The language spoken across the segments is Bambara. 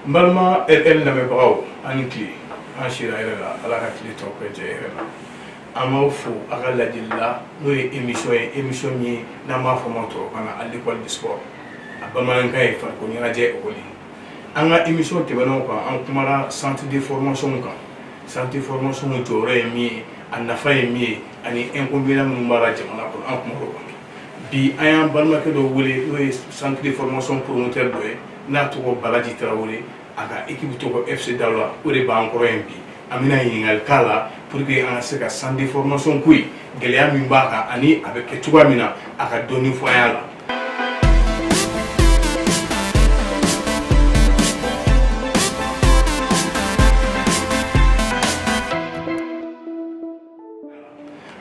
Balma RL lamɛnbagaw ani tile an sera yɛrɛ la ala ka tile tɔ bɛɛ jɛ yɛrɛ la an b'aw fo a ka ladili la n'o ye émission min ye n'an b'a fɔ ma tubabukan na à l'école du sport a bamanankan ye farikolo ɲɛnajɛ ekɔli an ka émission tɛmɛnenw kan an kumara centre de formation kan centre de formation jɔyɔrɔ ye min ye a nafa ye min ye ani inconvénients minnu b'a la jamana kɔnɔ an kuma o kan bi an y'an balimakɛ dɔ wele n'o ye centre de formation promoteur dɔ ye n'a tɔgɔ Balaji Tarawele a ka équipe tɔgɔ FC Daouda o de b'an kɔrɔ yen bi an bɛna ɲininkali k'a la pour que an ka se ka centre de formation ko in gɛlɛya min b'a kan ani a bɛ kɛ cogoya min na a ka dɔɔni fɔ an la.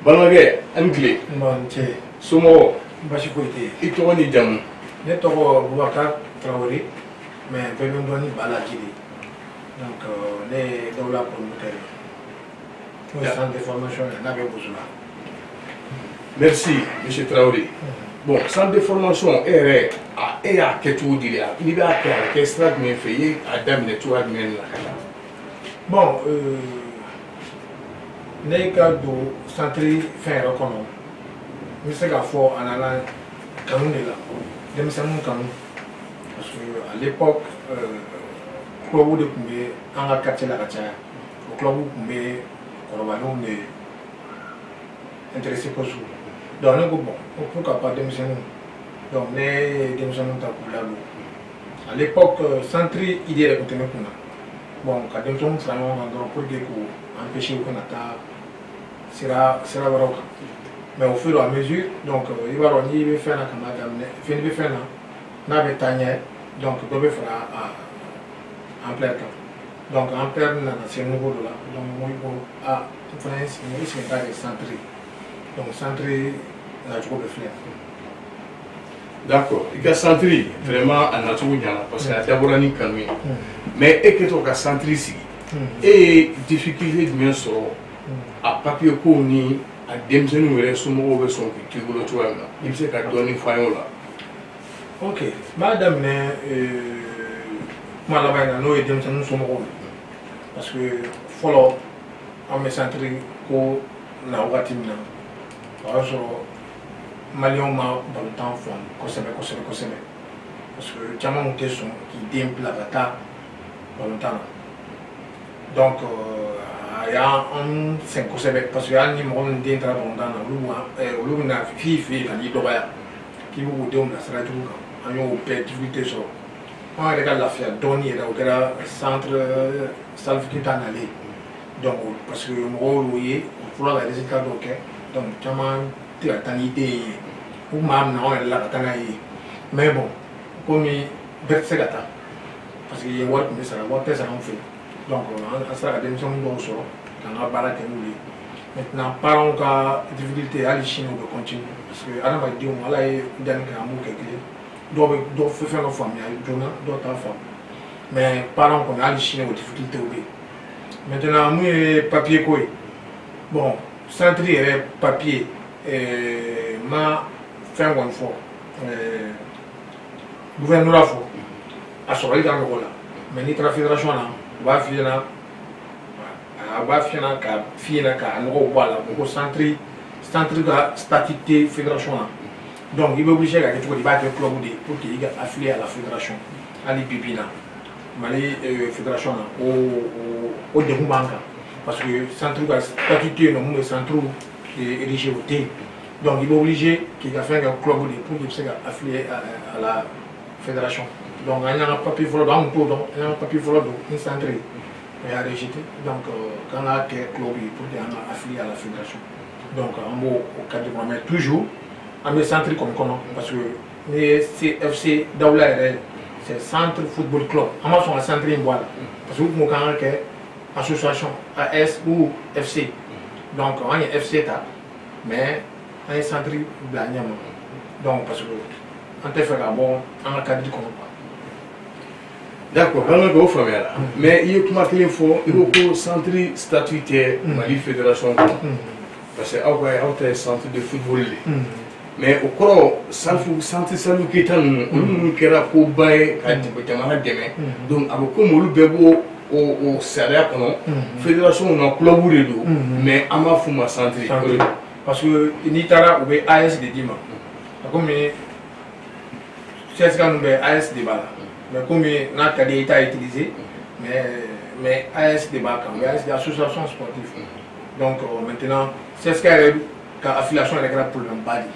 Balimakɛ ani tile somɔgɔw basi foyi tɛ yen i tɔgɔ ni jamu. ne tɔgɔ Boubacar Traoré mais bɛɛ bɛ n dɔn ni Balaji de donc ne ye Daouda promoteur ye n'o ye centre de formation ye n'a bɛ Boussoula. Merci monsieur Traoré. Bon centre de formation e yɛrɛ e y'a kɛ cogo di ya n'i b'a kɛ a bɛ kɛ sira jumɛn fɛ i ye a daminɛ cogoya jumɛn na ka taa. Bon ne ka don centre fɛn yɛrɛ kɔnɔ n bɛ se k'a fɔ a nana kanu de la denmisɛnninw kanu parce que à l'époque club de tun bɛ an ka quartier la ka caya o club tun bɛ kɔrɔbalenw de intéressé kosɛbɛ donc ne ko bon pourquoi pas denmisɛnninw donc ne ye denmisɛnninw ta k'u ladon à l'époque centre idée yɛrɛ tun tɛ ne kunna bon ka denmisɛnninw fara ɲɔgɔn kan dɔrɔn pour que k'u empêcher u kana taa sira wɛrɛw kan mais au fur et à mesure donc i b'a dɔn n'i bɛ fɛn na ka n'a daminɛ fɛn bɛ fɛn na n'a bɛ taa ɲɛ donc dɔ bɛ fara ampleur kan donc ampleur nana se niveau dɔ la donc n ko n fana ye n sigi n sigi k'a kɛ centre donc centre nacogo bɛ filɛ. D'accord i ka centre vraiment a nacogo ɲana parce que a dabɔra ni kanu ye mais e kɛtɔ ka centre sigi e ye difficulté jumɛn sɔrɔ a papier kow ni a denmisɛnninw yɛrɛ somɔgɔw bɛ sɔn k'i to i bolo cogoya min na i bɛ se ka dɔɔni fɔ an ye o la. ok n b'a daminɛ kuma laban in na n'o ye denmisɛnninw somɔgɔw ye parce que fɔlɔ an bɛ centre ko na wagati min na o y'a sɔrɔ maliyɛnw ma balontan faamu kosɛbɛ parce que caman tun tɛ sɔn k'i den bila ka taa balontan na donc a y'an sɛgɛn kosɛbɛ parce que hali ni mɔgɔ min den taara balontan na olu bɛna f'i fɛ yen ka n'i dɔgɔya k'i bɛ k'u denw bila sira jugu kan an y'o bɛɛ difficulté sɔrɔ an yɛrɛ ka lafiya dɔɔni yɛrɛ o kɛra centre salifita nalen donc parce que mɔgɔw y'o ye u fɔra ka résultat dɔw kɛ donc caman tɛ ka taa ni den ye u tun b'a minɛ anw yɛrɛ la ka taa n'a ye mais bon komi bɛɛ tɛ se ka taa parce que wari tun bɛ sara wari tɛ sara anw fɛ donc an sera ka denmisɛnninw dɔw sɔrɔ k'an ka baara kɛ n'u ye maintenant parents ka difficulté hali sini u bɛ continuer parce que adamadenw ala ye danni kɛ an b'u kɛ kelen dɔw bɛ dɔ fɛn dɔ faamuya joona dɔw t'a faamu mais parents kɔni hali sini o difficulté bɛ yen maintenant mun ye papier ko ye bon centre yɛrɛ papier ma fɛn kɔni fɔ gouvernement fɔ a sɔrɔli ka nɔgɔ la mais n'i taara fédération na u b'a f'i ɲɛna ka f'i ɲɛna k'a nɔgɔw bɔ a la ko centre ka statut tɛ fédération na donc i bɛ obligé ka kɛ cogo di i b'a kɛ club de pour que i ka affilier à la fédération hali bi bi in na Mali fédération na o degun b'an kan parce que centre ka statut tɛ yen nɔ mun bɛ centre érigé o tɛ yen donc i bɛ obligé k'i ka fɛn kɛ club de pour que i bɛ se ka affilier à la fédération donc an y'an ka papier fɔlɔ don an tun t'o dɔn an y'an ka papier fɔlɔ don ni centre ye o y'a rejeté donc k'an ka kɛ club ye pour que an ka affilier à la fédération donc an b'o cadre kɔnɔ mais toujours an bɛ centre kɔni kɔnɔ parce que n'i ye FC Daouda yɛrɛ c'est centre football club an ma sɔn ka centre in bɔ a la parce que u tun ko k'an ka kɛ association AS ou FC donc an ye FC ta mais an ye centre bila ɲɛ ma donc parce que an tɛ fɛ ka bɔ an ka cadre kɔnɔ quoi. D'accord balimakɛ o faamuyara mais i ye kuma kelen fɔ i ko ko centre statut tɛ Mali fédération kɔnɔ parce que aw ta ye centre de football de mais o kɔrɔ santi salu kita ninnu olu minnu kɛra ko ba ye ka jamana dɛmɛ donc a bɛ komi olu bɛɛ b'o o sariya kɔnɔ fédération na club de don mais an b'a f'u ma centre parce que n'i taara u bɛ AS de d'i ma komi CSK ninnu bɛ AS de b'a la mais komi n'a ka di i t'a utiliser mais AS de b'a kan o ye AS de association sportive donc maintenant CSK yɛrɛ ka affiliation yɛrɛ kɛra problème ba de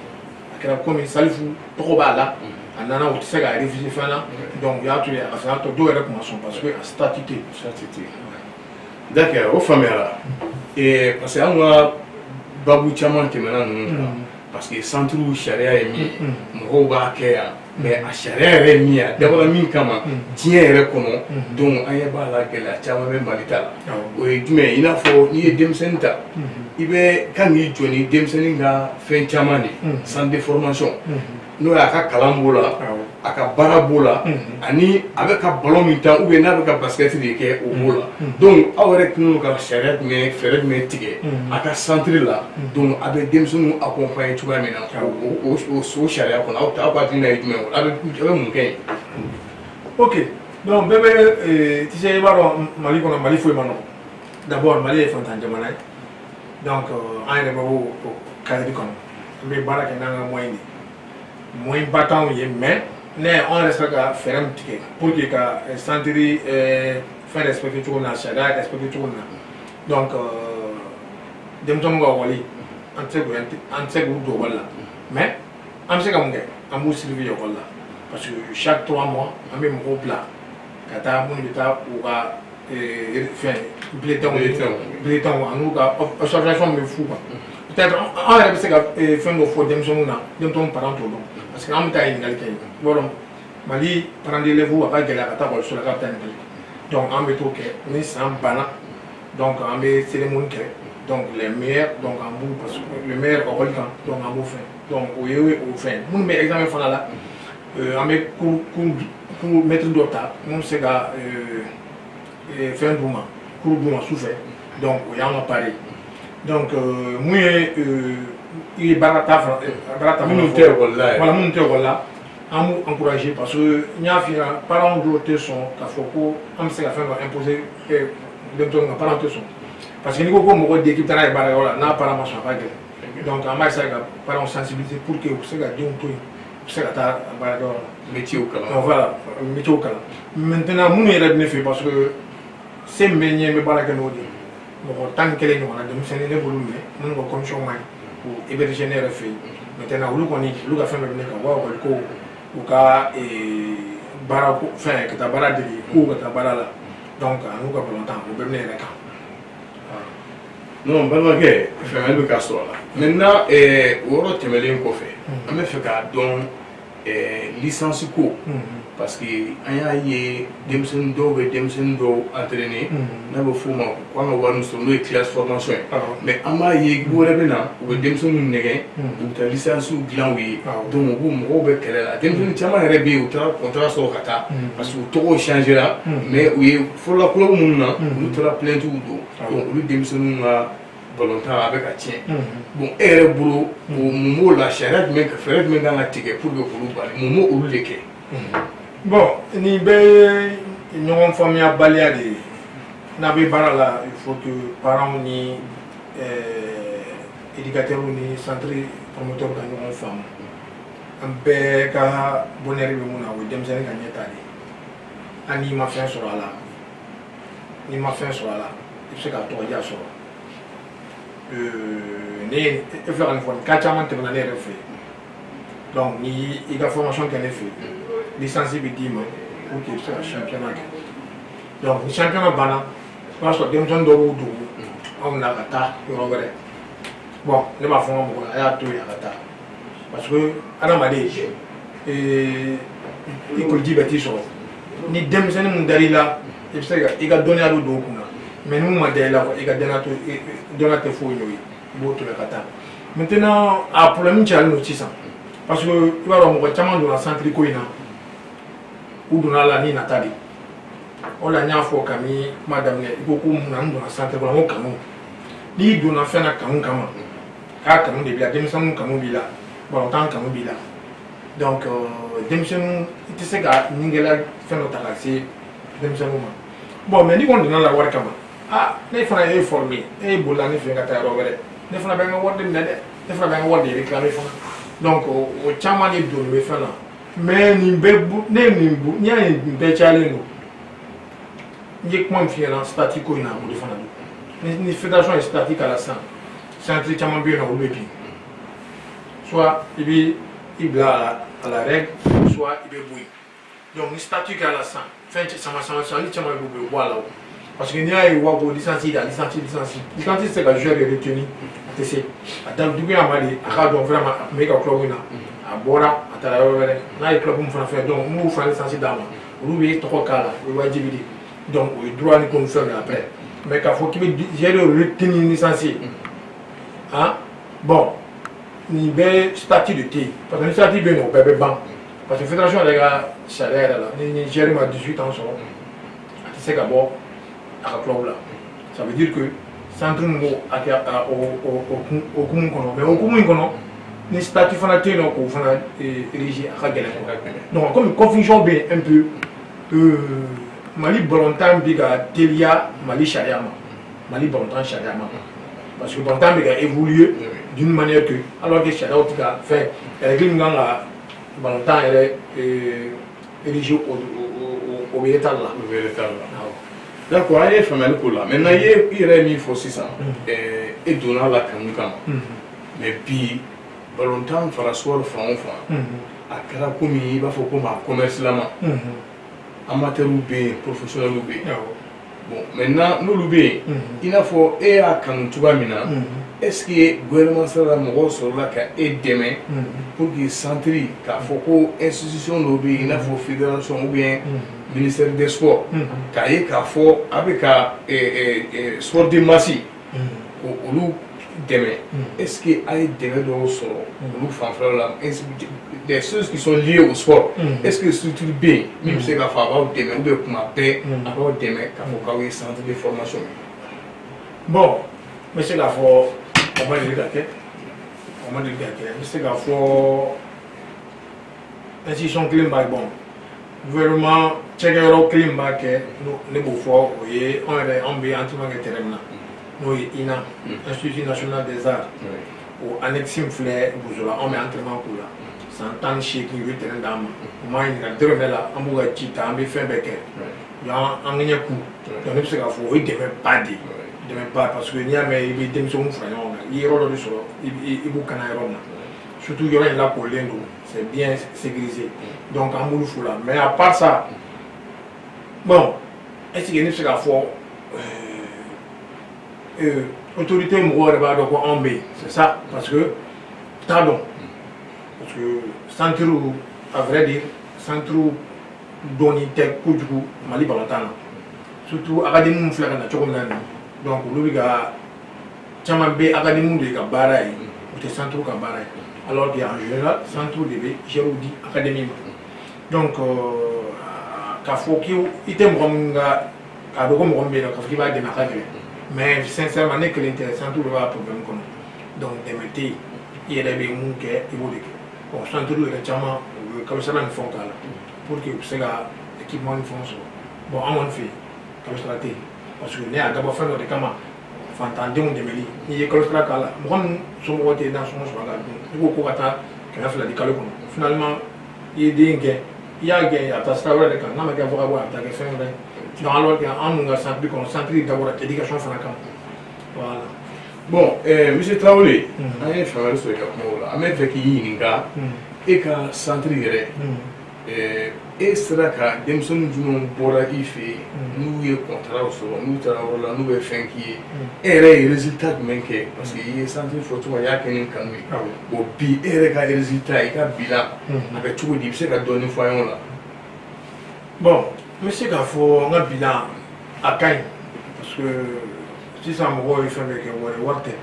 a kɛra komi Salifu tɔgɔ b'a la a nana o tɛ se ka réviser fɛn na donc u y'a to yen a ka to dɔw yɛrɛ tun ma sɔn parce que a statut tɛ yen. D'accord o faamuyara parce que an ka babu caman tɛmɛna ninnu kan parce que centre sariya ye min ye mɔgɔw b'a kɛ yan mais a sariya yɛrɛ ye min ye a dabɔra min kama diɲɛ yɛrɛ kɔnɔ donc an ɲɛ b'a la gɛlɛya caman bɛ Mali ta la o ye jumɛn ye i n'a fɔ n'i ye denmisɛnnin ta i bɛ kan k'i jɔ ni denmisɛnnin ka fɛn caman de centre de formation n'o ye a ka kalan b'o la a ka baara b'o la ani a bɛ ka ballon min ta ou bien n'a bɛ ka basket de kɛ o b'o la donc aw yɛrɛ kɛlen don ka sariya jumɛn fɛɛrɛ jumɛn tigɛ a ka centre la donc a bɛ denmisɛnninw accompagner cogoya min na o sariya kɔnɔ aw ka hakilina ye jumɛn ye a bɛ mun kɛ yen. ok donc bɛɛ bɛ tu sais i b'a dɔn Mali kɔnɔ Mali foyi ma nɔgɔn d'abord Mali ye fantan jamana ye donc an yɛrɛ bɛ o cadre kɔnɔ an bɛ baara kɛ n'an ka moyen de ye. Moins battant mais on respecte ka fɛɛrɛ min tigɛ pour que ka centre fɛn respecter cogo min na sariya respecter cogo min na donc denmisɛnninw ka école an tɛ se k'u don école la mais an bɛ se ka mun kɛ an b'u suivre école la parce que chaque 3 mois an bɛ mɔgɔw bila ka taa minnu bɛ taa u ka fɛn bulletin an'u ka association bɛ fu quoi peut-être an yɛrɛ bɛ se ka fɛn dɔ fɔ denmisɛnninw na denmisɛnninw parents t'o dɔn parce que an bɛ taa ɲininkali kɛ yen i b'a dɔn Mali parents d'élèves a ka gɛlɛya ka taa ekɔliso la k'a bɛ taa ɲininkali kɛ donc an bɛ t'o kɛ ni san banna donc an bɛ cérémonie kɛ donc les meilleurs donc an b'u parce que le meilleur école kan donc an b'o fɛn donc o ye o fɛn minnu bɛ examen fana la an bɛ cours maître dɔ ta mun bɛ se ka fɛn d'u ma cours d'u ma sufɛ donc o y'an ka pari donc mun ye i ye baara ta minnu tɛ ekɔli la voilà minnu tɛ ekɔli la an b'u encourager parce que n y'a f'i ɲɛna parents dɔw tɛ sɔn k'a fɔ ko an bɛ se ka fɛn dɔ imposer denmisɛnninw kan parents tɛ sɔn parce que n'i ko ko mɔgɔ den k'i bɛ taa n'a ye baarakɛyɔrɔ la n'a parent ma sɔn a ka gɛlɛn donc an b'a essayer ka parents sensibiliser pour que u bɛ se ka denw to yen u bɛ se ka taa baarakɛyɔrɔ la métier kalan voilà métier kalan maintenant minnu yɛrɛ bɛ ne fɛ parce que se min bɛ ɲɛ n bɛ baara kɛ n'o de ye mɔgɔ 11 ɲɔgɔnna denmisɛnnin ne b'olu minɛ minnu ka commission man ɲi k'u héberger ne yɛrɛ fɛ yen maintenant olu kɔni olu ka fɛn bɛɛ bɛ ne kan u ka ekɔli ko u ka baara ko fɛn ka taa baara dege k'u ka taa baara la donc an'u ka balontan o bɛɛ bɛ ne yɛrɛ kan. non balimakɛ fɛnkɛ bɛ ka sɔrɔ a la maintenant o yɔrɔ tɛmɛlen kɔfɛ an bɛ fɛ k'a dɔn licence ko parce que an y'a ye denmisɛnnin dɔw bɛ denmisɛnnin dɔw entraîner n'a bɛ f'o ma ko an ka wari min sɔrɔ n'o ye classe formation ye mais an b'a ye wɛrɛ bɛ na u bɛ denmisɛnninw nɛgɛ u bɛ taa licence dilan u ye donc u b'u mɔgɔw bɛ kɛlɛ la denmisɛnnin caman yɛrɛ bɛ yen u taara contrat sɔrɔ ka taa parce que u tɔgɔw changera mais u ye fɔlɔla club minnu na olu taara plainte don donc olu denmisɛnninw ka balontan a bɛ ka tiɲɛ bon e yɛrɛ bolo mun b'o la sariya jumɛn fɛɛrɛ jumɛn kan ka tigɛ pour que k'olu bali mun b'o olu de kɛ. bon nin bɛɛ ye ɲɔgɔn faamuyabaliya de ye n'a bɛ baara la il faut que parents ni éducateurs ni centre promoteur ka ɲɔgɔn faamu an bɛɛ ka bonheur bɛ mun na o ye denmisɛnnin ka ɲɛta de ye hali n'i ma fɛn sɔrɔ a la i bɛ se ka tɔgɔdiya sɔrɔ ne ye e filɛ ka nin fɔ nin cas caman tɛmɛna ne yɛrɛ fɛ yen donc ni i ka formation kɛ ne fɛ yen licence bɛ d'i ma pour que i bɛ se ka championnat kɛ donc ni championnat banna i b'a sɔrɔ denmisɛnnin dɔw b'u dogo anw na ka taa yɔrɔ wɛrɛ bon ne b'a fɔ n ka mɔgɔ a y'a to yen a ka taa parce que adamaden école bɛ t'i sɔrɔ ni denmisɛnnin mun dar'i la i bɛ se ka i ka dɔnniya bɛ don o kunna mais n'u ma da i la i ka dɔnniya tɛ foyi ɲ'o ye i b'o to yen ka taa maintenant a problème cayalen don sisan parce que i b'a dɔn mɔgɔ caman donna centre ko in na u donna la ni nata de o la n y'a fɔ kabini kuma daminɛ i ko ko munna n donna centre kɔnɔ n ko kanu n'i donna fɛn na kanu kama k'a kanu de b'i la denmisɛnninw kanu b'i la balontan kanu b'i la donc denmisɛnninw i tɛ se ka nin gɛlɛya fɛn dɔ ta ka se denmisɛnninw ma bon mais n'i kɔni donna la wari kama ne fana ye formé e ye bolila ne fɛ ka taa yɔrɔ wɛrɛ ne fana bɛ n ka wari de minɛ dɛ ne fana bɛ n ka wari de réclamer fana donc o caman de don bɛ fɛn na mais nin bɛɛ ne ye n'i y'a ye nin bɛɛ cayalen don n ye kuma min f'i ɲɛna statut ko in na o de fana don ni fédération ye statut k'a la sisan centre caman bɛ yen nɔ olu bɛ bin soit i bɛ i bila à la règle soit i bɛ bɔ yen donc ni statut k'a la sisan fɛn caman caman bɛ bɔ a la o parce que n'i y'a ye waa ko licence da licence tɛ se ka joueur de retenir a tɛ se a duguya ma de a k'a dɔn vraiment a tun bɛ ka club in na a bɔra a taara yɔrɔ wɛrɛ n'a ye club min fana fɛ donc n'u fana licence d'a ma olu bɛ tɔgɔ k'a la o ye wajibi de donc o ye droit ni ko fɛn de après mais k'a fɔ k'i bɛ joueur de retenir licence bon nin bɛɛ statut de tɛ yen parce que ni statut bɛ yen nɔ o bɛɛ bɛ ban parce que fédération yɛrɛ ka sariya yɛrɛ la ni joueur ma 18 ans sɔrɔ a tɛ se ka bɔ a ka club la ça veut dire que centre min b'o hukumu kɔnɔ mais hukumu in kɔnɔ ni statut fana tɛ yen nɔ k'o fana érigé a ka gɛlɛn donc comme confusion bɛ yen un peu Mali balontan bɛ ka teliya Mali sariya ma Mali balontan sariya ma parce que balontan bɛ ka évoluer d'une manière que alors que sariyaw tɛ ka fɛn règle min kan ka balontan yɛrɛ érigé o bɛ état la. D'accord, an ye faamuyali k'o la maintenant i yɛrɛ ye min fɔ sisan e donna la kanu kama mais bi balontan fara sport fan o fan a kɛra komi i b'a fɔ komi a commerce lama amateurs bɛ yen professionnels bɛ yen bon maintenant n'olu bɛ yen i n'a fɔ e y'a kanu cogoya min na est ce que gouvernement sera mɔgɔw sɔrɔla ka e dɛmɛ pour que centre k'a fɔ ko institution dɔ bɛ yen i n'a fɔ fédération ou bien ministère des sports k'a ye k'a fɔ a bɛ ka sport de masse olu dɛmɛ est ce que a ye dɛmɛ dɔw sɔrɔ olu fanfɛla la des choses qui sont liées au sport est ce que structure bɛ yen min bɛ se k'a fɔ a b'aw dɛmɛ ou bien kuma bɛɛ a b'aw dɛmɛ k'a fɔ k'aw ye centre de formation bon n bɛ se k'a fɔ o ma deli ka kɛ n bɛ se k'a fɔ institution kelen b'a bon gouvernement cɛkɛyɔrɔ kelen b'a kɛ ne b'o fɔ o ye anw yɛrɛ anw bɛ entraînement kɛ terrain min na n'o ye INA Institut national des arts o annexe min filɛ Bozola anw bɛ entraînement k'o la san 18 u ye terrain d'an ma u m'a ɲininka dɔrɔmɛ la an b'u ka ci ta an bɛ fɛn bɛɛ kɛ yan an ŋɛɲɛ kun donc ne bɛ se k'a fɔ o ye dɛmɛba de ye dɛmɛba parce que n'i y'a mɛn i bɛ denmisɛnninw fara ɲɔgɔn kan i ye yɔrɔ dɔ de sɔrɔ i b'u kana yɔrɔ min na surtout yɔrɔ in lakoorilen don c'est bien sécurisé donc an b'olu fo la mais à part ça bon est ce que ne bɛ se k'a fɔ autorité mɔgɔw yɛrɛ b'a dɔn ko anw bɛ yen c'est ça parce que t'a dɔn parce que centre à vrai dire centre dɔɔni tɛ kojugu Mali balontan na surtout académie min filɛ ka na cogo min na nin donc olu bɛ ka caman bɛ académie de ka baara ye o tɛ centre ka baara ye alors que en général centre de bɛ gérer di académie ma donc k'a fɔ k'i tɛ mɔgɔ min ka k'a dɔn ko mɔgɔ min bɛ yen nɔ k'a fɔ k'i b'a dɛmɛ a ka gɛlɛn mais sincèrement ne kelen tɛ centre de b'a problème kɔnɔ donc dɛmɛ tɛ yen i yɛrɛ bɛ mun kɛ i b'o de kɛ bon centre yɛrɛ caman u bɛ kalosara ni fɛnw k'a la pour que u bɛ se ka équipement ni fɛnw sɔrɔ bon an kɔni fɛ yen kalosara tɛ yen parce que ne y'a dabɔ fɛn dɔ de kama fantandenw dɛmɛli n'i ye kalosara k'a la mɔgɔ min somɔgɔw tɛ nasɔngɔ sɔrɔ a la dun i ko ko ka taa 200 di kalo kɔnɔ finalement i ye den gɛn i y'a gɛn a bɛ taa sira wɛrɛ de kan n'a ma kɛ fɔ ka bɔ a bɛ taa kɛ fɛn wɛrɛ donc alors que an mun ka centre kɔnɔ centre dabɔra éducation fana kama voilà. Bon, monsieur Traoré, an ye faamuyali sɔrɔ i ka kumaw la an bɛ fɛ k'i ɲininka e ka centre yɛrɛ e sera ka denmisɛnnin jumɛnw bɔra i fɛ yen n'u ye contrat sɔrɔ n'u taara yɔrɔ la n'u bɛ fɛn k'i ye e yɛrɛ ye résultat jumɛn kɛ parce que i ye centre fɔ cogo i y'a kɛ ni kanu ye bon bi e yɛrɛ ka résultat i ka bilan a bɛ cogo di i bɛ se ka dɔɔni fɔ an ye o la. Bon, n bɛ se k'a fɔ n ka bilan a ka ɲi parce que sisan mɔgɔw ye fɛn bɛɛ kɛ wari tɛ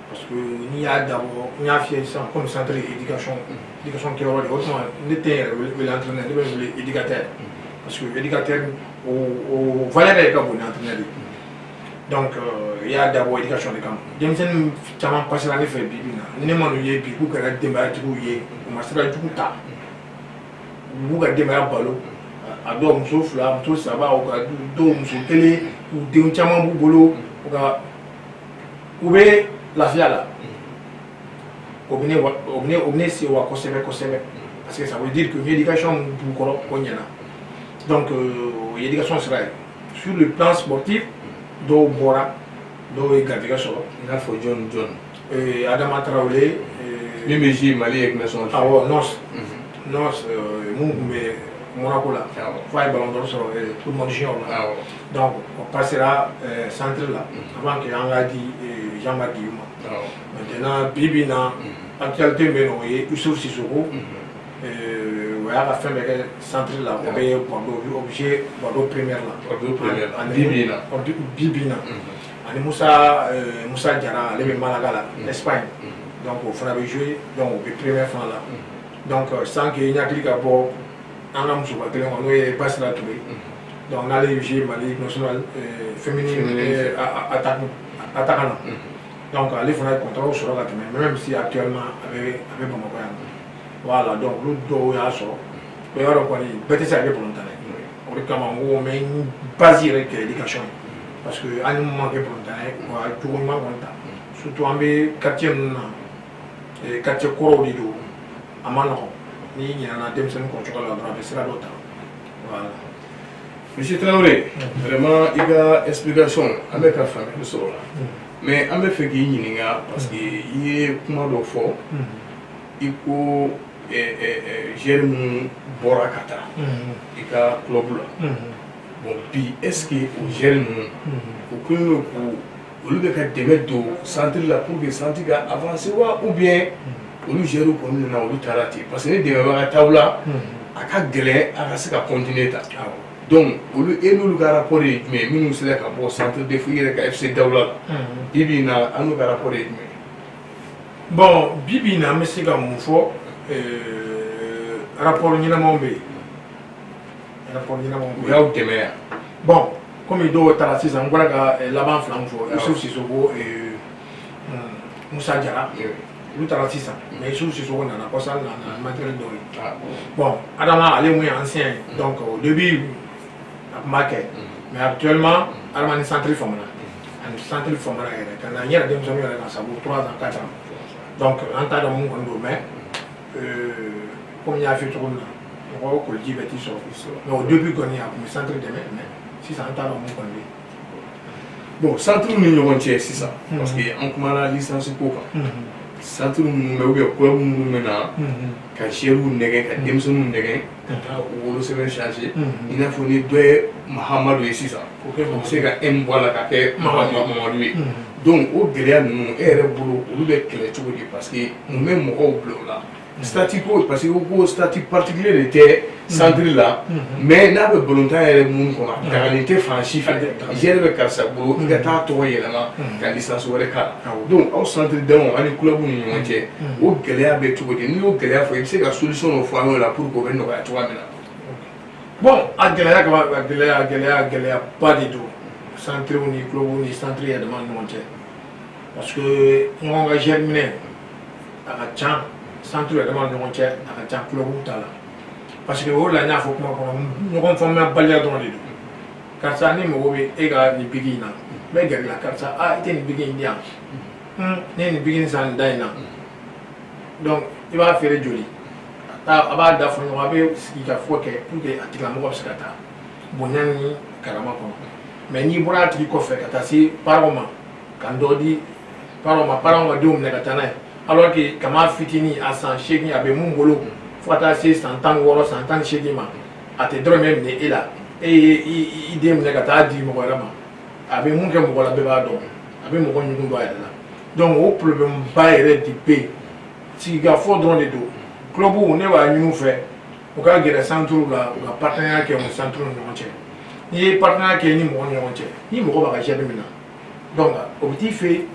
parce que n'i y'a dabɔ n y'a fiyɛ sisan comme centre éducation kɛyɔrɔ de o tuma ne tɛ n yɛrɛ wele entraîneur ne bɛ n wele éducateur parce que éducateur o valeur yɛrɛ ka bon ni entraîneur ye Donc, il y a d'abord l'éducation des camps. Denmisɛnnin caman passera ne fɛ bi bi in na ni ne ma n'u ye bi k'u kɛra denbayatigiw ye u ma sira jugu ta u b'u ka denbaya balo a dɔw muso 2 muso 3 dɔw muso 1 u denw caman b'u bolo u bɛ lafiya la o bɛ ne sewa kosɛbɛ kosɛbɛ parce que ça veut dire que ni éducation b'u kɔrɔ o ɲɛna donc éducation sira ye sur le plan sportif dɔw bɔra dɔw ye garijɛgɛ sɔrɔ i n'a fɔ jɔn Adama Traoré min bɛ jouer Mali avec national awɔ Nɔs mun tun bɛ Monaco la fo a ye ballon d'or sɔrɔ tout le monde junior la donc on passera centre la avant que an ka di Jean-Marc Guillou ma maintenant bi bi in na actualité min bɛ yen nɔ o ye Youssouf Sissoko o y'a ka fɛn bɛɛ kɛ centre la o bɛ Bordeaux obligé Bordeaux première la bi bi in na ani Musa Jara ale bɛ Malaga la Espagne donc o fana bɛ jouer donc o bɛ première fana la donc sans que n hakili ka bɔ an ka musoba kelen kɔnɔ n'o ye Basira Touré donc n'ale ye jouer Mali national féminine attaquant na donc ale fana ye contrat sɔrɔ ka tɛmɛ même si actuellement a bɛ Bamakɔ yan voilà donc olu dɔw y'a sɔrɔ o y'a dɔn kɔni bɛɛ tɛ se ka kɛ balontan ye o de kama n ko n bɛ n base yɛrɛ kɛ éducation ye parce que an ni mun ma kɛ balontan ye wa cogo ɲuman kɔni ta surtout an bɛ quartier ninnu na quartier kɔrɔw de don a ma nɔgɔn n'i ɲinɛna denmisɛnnin kɔ cogo la dɔrɔn a bɛ sira dɔ ta voilà. Monsieur Traoré, vraiment i ka explication an bɛ ka faamuyali sɔrɔ la mais an bɛ fɛ k'i ɲininka parce que i ye kuma dɔ fɔ i ko joueur minnu bɔra ka taa i ka club la bon bi est ce que o joueur ninnu o kɛlen don k'u olu bɛ ka dɛmɛ don centre la pour que centre ka avancer wa ou bien olu joueur kɔni nana olu taara ten parce que ni dɛmɛbaga t'aw la a ka gɛlɛn a ka se ka continuer ta donc olu e n'olu ka rapport ye jumɛn minnu sera ka bɔ centre de fo i yɛrɛ ka FC Dawula la bi bi in na an n'u ka rapport ye jumɛn bon bi bi in na an bɛ se ka mun fɔ rapport ɲɛnamaw bɛ yen rapport ɲɛnamaw bɛ yen u y'aw dɛmɛ yan bon komi dɔw taara sisan n bɔra ka laban fila min fɔ Youssouf Sissoko Musa Jara olu taara sisan mais Youssouf Sissoko nana kɔsa nana matériel dɔw ye bon Adama ale mun ye ancien ye donc au début a tun b'a kɛ mais actuellement Adama ni centre faamana ani centre faamana yɛrɛ ka na n yɛrɛ denmisɛnninw yɛrɛ kan sabu 3 ans 4 ans donc an t'a dɔn mun kɔni don mais comme n y'a f'i cogo min na mɔgɔ koliji bɛ t'i sɔrɔ mais au début kɔni a tun bɛ centre dɛmɛ mais sisan an t'a dɔn mun kɔni bɛ yen. bon centre ni ɲɔgɔn cɛ sisan parce que an kumana licence ko kan centre minnu bɛ ou bien club minnu bɛ na ka joueurs nɛgɛ ka denmisɛnninw nɛgɛ ka taa u wolosɛbɛn changer i n'a fɔ ni dɔ ye Mahamadu ye sisan o bɛ se ka M bɔ a la ka kɛ Mamadu ye donc o gɛlɛya ninnu e yɛrɛ bolo olu bɛ kɛlɛ cogo di parce que mun bɛ mɔgɔw bila o la statut ko parce que ko statut particulier de tɛ centre la mais n'a bɛ balontan yɛrɛ mun kɔnɔ a dagalen tɛ fan si fɛ joueur bɛ karisa bolo i ka taa tɔgɔ yɛlɛma ka licence wɛrɛ k'a la donc aw centre dɛmɛw ani club ni ɲɔgɔn cɛ o gɛlɛya bɛ cogo di n'i y'o gɛlɛya fɔ i bɛ se ka solution dɔ fɔ an y'o la pour que o bɛ nɔgɔya cogoya min na. bon a gɛlɛyaba de don centre ni club ni centre yɛrɛ dama ni ɲɔgɔn cɛ parce que ɲɔgɔn ka joueur minɛ a ka can centre yɛrɛ dama ni ɲɔgɔn cɛ a ka can club ta la parce que o de la n y'a fɔ kuma kɔnɔ ɲɔgɔn faamuyabaliya dɔrɔn de don karisa ni mago bɛ e ka nin bigi in na n bɛ gɛrɛ la karisa i tɛ nin bigi in di yan ne ye nin bigi in san nin da in na donc i b'a feere joli a b'a da fɔ ɲɔgɔn a bɛ sigi ka fɔ kɛ pour que a tigilamɔgɔ bɛ se ka taa bonya ni karama kɔnɔ mais n'i bɔra a tigi kɔfɛ ka taa se parents ma ka dɔ di parents ma parents ka denw minɛ ka taa n'a ye alors que kama fitinin a san 8 a bɛ mun bolo fo ka taa se san 16 san 18 ma a tɛ dɔrɔmɛ minɛ e la e ye i den minɛ ka taa di mɔgɔ wɛrɛ ma a bɛ mun kɛ mɔgɔ la bɛɛ b'a dɔn a bɛ mɔgɔ ɲugun dɔ a yɛrɛ la donc o problème ba yɛrɛ de bɛ yen sigikafɔ dɔrɔn de don club ne b'a ɲini u fɛ u ka gɛrɛ centre la u ka partenariat kɛ o centre ni ɲɔgɔn cɛ n'i ye partenariat kɛ ni mɔgɔ ni ɲɔgɔn cɛ ni mɔgɔ b'a ka joueur min na donc o bɛ t'i fɛ yen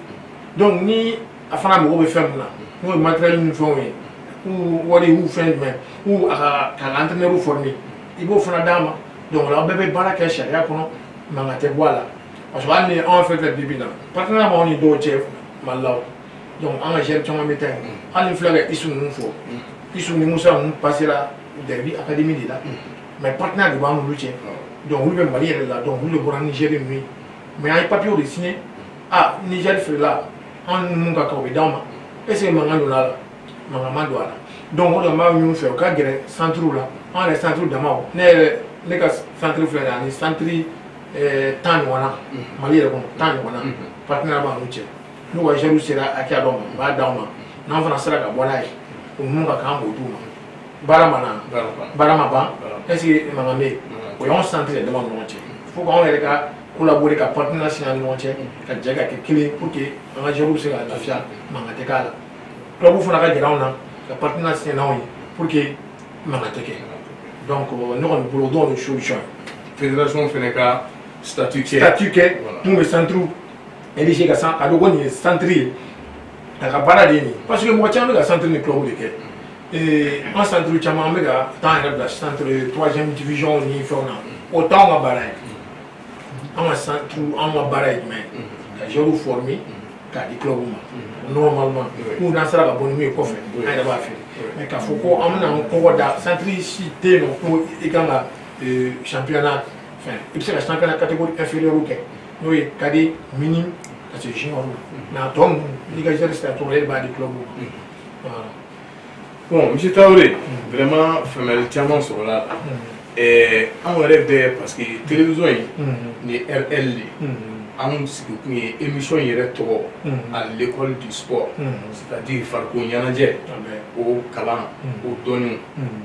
donc ni a fana mago bɛ fɛn min na n'o ye matériel ni fɛnw ye ou wari ou fɛn jumɛn ou a ka entraîneur former i b'o fana d'a ma donc o la aw bɛɛ bɛ baara kɛ sariya kɔnɔ mankan tɛ bɔ a la parce que hali ni an fɛn fɛn bibi na partenaire b'anw ni dɔw cɛ Mali la donc an ka géré caman bɛ taa yen hali ni filɛ ka Isu ninnu fɔ Isu ni Musa ninnu passera Derby Academy de la mais partenaire de b'an n'olu cɛ donc olu bɛ Mali yɛrɛ la donc olu de bɔra Niger ninnu ye mais an ye papier de signé Niger feerela an ni mun ka kan o bɛ d'anw ma est ce que mankan donna a la mankan ma don a la donc o de la n b'a ɲini u fɛ u ka gɛrɛ centre la an yɛrɛ centre damaw ne ka centre filɛ nin ye ani centre 10 ɲɔgɔn na Mali yɛrɛ kɔnɔ 10 ɲɔgɔn na partenaire b'an n'u cɛ n'u ka gérés sera hakɛya dɔ ma u b'a d'anw ma n'an fana sera ka bɔ n'a ye o mun ka kan an b'o d'u ma baara ma na baara ma ban est ce que mankan bɛ yen o y'anw centre de dama ni ɲɔgɔn cɛ fo k'anw yɛrɛ ka collaborer ka partenaire signer ni ɲɔgɔn cɛ ka jɛ ka kɛ kelen pour que an ka gérés bɛ se ka lafiya mankan tɛ k'a la club fana ka gɛrɛ anw na ka partenaire signer n'anw ye pour que mankan tɛ kɛ donc ne kɔni bolo o dɔrɔn de solution ye fédération fana ka statut kɛ mun bɛ centre érigé ka a dɔn ko nin ye centre ye a ka baara de ye nin ye parce que mɔgɔ caman bɛ ka centre ni club de kɛ an centre caman an bɛ ka taa yɛrɛ bila centre 3e division ni fɛnw na o t'anw ka baara ye an ka centre an ka baara ye jumɛn ye ka gérés former k'a di club ma normalement n'u n'an sera ka bɔ ni min ye kɔfɛ an yɛrɛ b'a feere mais k'a fɔ ko an bɛna an kɔgɔ da centre si tɛ yen nɔ ko i kan ka championnat fɛn i bɛ se ka championnat catégorie inférieure kɛ n'o ye cadet minime ka se junior ma mais a tɔ ninnu n'i ka géré sera tɔgɔ e b'a di club ma voilà. Bon, monsieur Traoré, vraiment famille caman sɔrɔla la an yɛrɛ bɛ parce que télévision in ni RL de anw sigi kun ye émission yɛrɛ tɔgɔ à l'école du sport c'est-à-dire farikolo ɲɛnajɛ o kalan o dɔnniw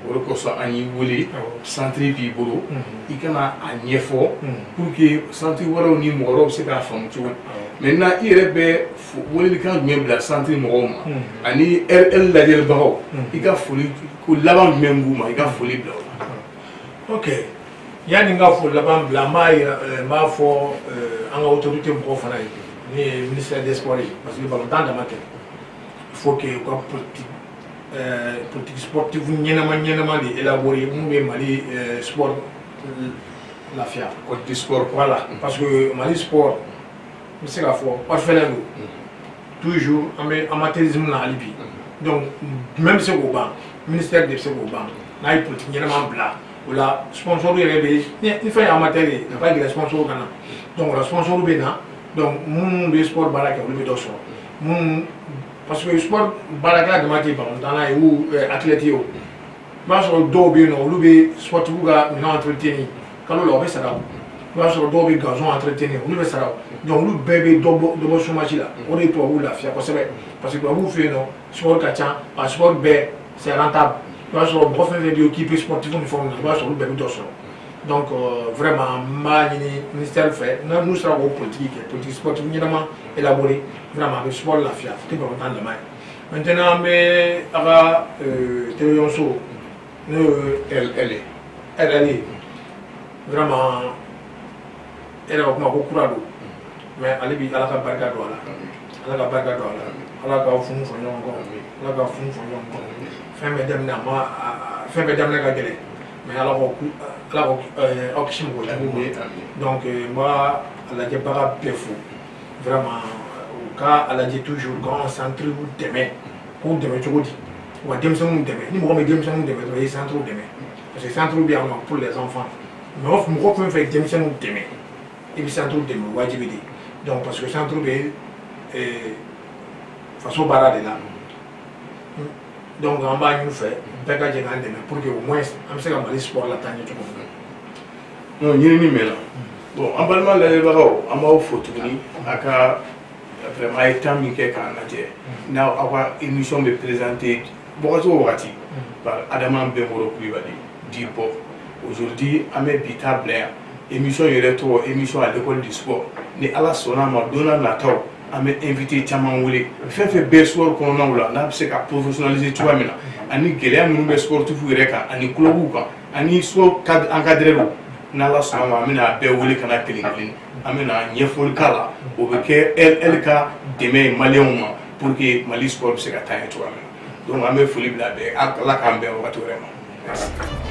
o de kosɔn an y'i wele centre b'i bolo i kana a ɲɛfɔ pour que centre wɛrɛw ni mɔgɔ wɛrɛw bɛ se k'a faamu cogo maintenant i yɛrɛ bɛ welelikan jumɛn bila centre mɔgɔw ma ani RL lajɛlibagaw i ka foli ko laban jumɛn b'u ma i ka foli bila o la. ok yani n ka foli laban bila n b'a fɔ an ka autorité mɔgɔw fana ye ni ye ministère des sports ye parce que balontan dama tɛ il faut que u ka politique sportive ɲɛnama de élaborer mun bɛ Mali sport lafiya. Code du sport voilà parce que Mali sport n bɛ se k'a fɔ orphelin don toujours an bɛ amateurisme na hali bi donc jumɛn bɛ se k'o ban ministère de bɛ se k'o ban n'a ye politique ɲɛnama bila o la sponsor yɛrɛ bɛ ni fɛn ye amateur ye a b'a gɛrɛ sponsor ka na donc o la sponsor bɛ na donc minnu bɛ sport baara kɛ olu bɛ dɔ sɔrɔ minnu parce que sport baarakɛla dama tɛ balontanna ye ou athlète ye o i b'a sɔrɔ dɔw bɛ yen nɔ olu bɛ sportif ka minɛn entretenir kalo la o bɛ sara o i b'a sɔrɔ dɔw bɛ gazon entretenir olu bɛ sara o donc olu bɛɛ bɛ dɔ bɔ chômage la o de ye tubabuw lafiya kosɛbɛ parce que tubabuw fɛ yen nɔ sport ka ca a sport bɛɛ c'est rentable i b'a sɔrɔ mɔgɔ fɛn fɛn bɛ occupé sportif ni fɛnw na i b'a sɔrɔ olu bɛɛ bɛ dɔ sɔrɔ donc vraiment n b'a ɲini ministère fɛ n'u sera k'o politique kɛ politique sportive ɲɛnama élaborer vraiment a bɛ sport lafiya a tɛ balontan dama ye maintenant an bɛ a ka télévision so n'o ye RL ye vraiment e yɛrɛ ka kuma ko kura don mais ale bi ala ka barika don a la ala ka barika don a la ala ka funu fɔ ɲɔgɔn kɔ ala ka funu fɔ ɲɔgɔn kɔ fɛn bɛɛ daminɛ fɛn bɛɛ daminɛ ka gɛlɛn mais ala ko aw kisi mɔgɔ jugu ma donc n b'a lajɛbaga bɛɛ fo vraiment u ka a lajɛ toujours k'anw centre dɛmɛ k'u dɛmɛ cogo di u ka denmisɛnninw dɛmɛ ni mɔgɔ min ye denmisɛnninw dɛmɛ dɔrɔn i ye centre dɛmɛ parce que centre bɛ yan nɔ pour les enfants mais mɔgɔ fɛn fɛn ye denmisɛnninw dɛmɛ i bɛ centre dɛmɛ o wajibi de donc parce que centre bɛ faso baara de la donc an b'a ɲini u fɛ bɛɛ ka jɛ k'an dɛmɛ pour que au moins an bɛ se ka Mali sport lataa ɲɛ cogo min na. non ɲinini mɛnna bon an balima lajɛbagaw an b'aw fo tuguni a ka vraiment a ye temps min kɛ k'an lajɛ n'aw ka émission bɛ présenter wagati o wagati par Adama Bɛnkɔrɔ Kulibali di bɔ aujourd'hui an bɛ bi ta bila yan émission yɛrɛ tɔgɔ émission à l'école du sport ni ala sɔnna ma don n'a nataw an bɛ invité caman wele fɛn fɛn bɛ sport kɔnɔnaw la n'a bɛ se ka professionnaliser cogoya min na ani gɛlɛya minnu bɛ sportifu yɛrɛ kan ani clubw kan ani sport encadreurs n'ala sɔnna ma an bɛna bɛɛ wele ka na kelen kelen an bɛna ɲɛfɔli k'a la o bɛ kɛ elle ka dɛmɛ ye maliyɛnw ma pour que Mali sport bɛ se ka taa ɲɛ cogoya min na donc an bɛ foli bila bɛɛ ala k'an bɛn wagati wɛrɛ ma.